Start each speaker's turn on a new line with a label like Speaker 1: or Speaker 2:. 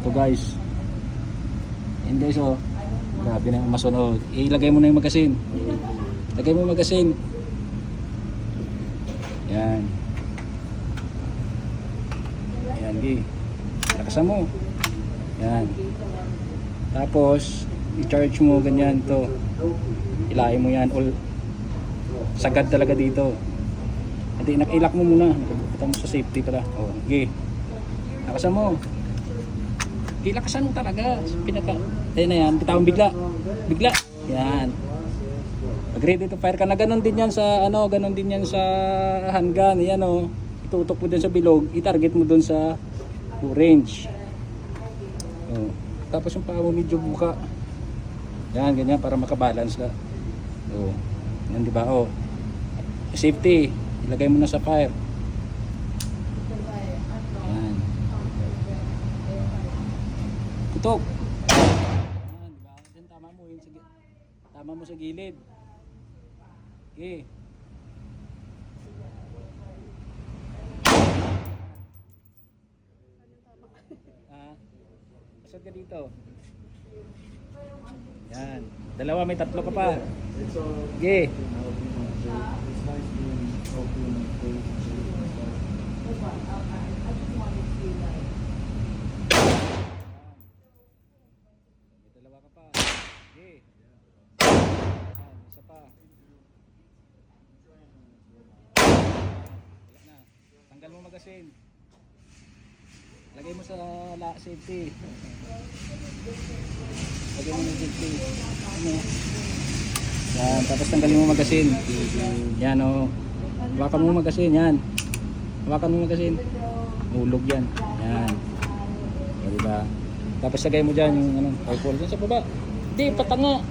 Speaker 1: Ito guys. Yan guys oh. Grabe na yung masunog. Ilagay mo na yung magasin. Lagay mo yung magasin. Yan. Yan, gi. Lakasan mo. Yan. Tapos, i-charge mo ganyan to. Ilahin mo yan. All sagad talaga dito. Hindi, ilak mo muna. Nakikita mo sa safety pala. O, gi. Lakasan mo. Ilakasan mo talaga. Pinaka. Ayun na yan. Bitawan bigla. Bigla. Yan. Pag ready to fire ka na, ganun din yan sa ano, ganun din yan sa handgun. Yan oh. Itutok mo dun sa bilog, i-target mo dun sa orange. Oh. Tapos yung paa mo medyo buka. Yan, ganyan para makabalance ka. Oh. Yan, di ba? Oh. Safety. Ilagay mo na sa fire. Yan. Tutok. Yan, di ba? Yan, tama mo yun. Tama mo sa gilid. Okay. Pasod ka dito. Yan. Dalawa, may tatlo ka pa. Okay. May dalawa ka pa. Okay. Yan, isa pa. Wala na. Tanggal mo magasin. Lagay mo sa safety. Lagay mo ng safety. Ano? Yan, tapos tanggalin mo magasin. Yan o. Hawakan mo magasin. Yan. Hawakan mo magasin. Hulog yan. Yan. Yan, diba? Tapos lagay mo dyan yung ano, rifle. Yan sa baba. Hindi, patanga.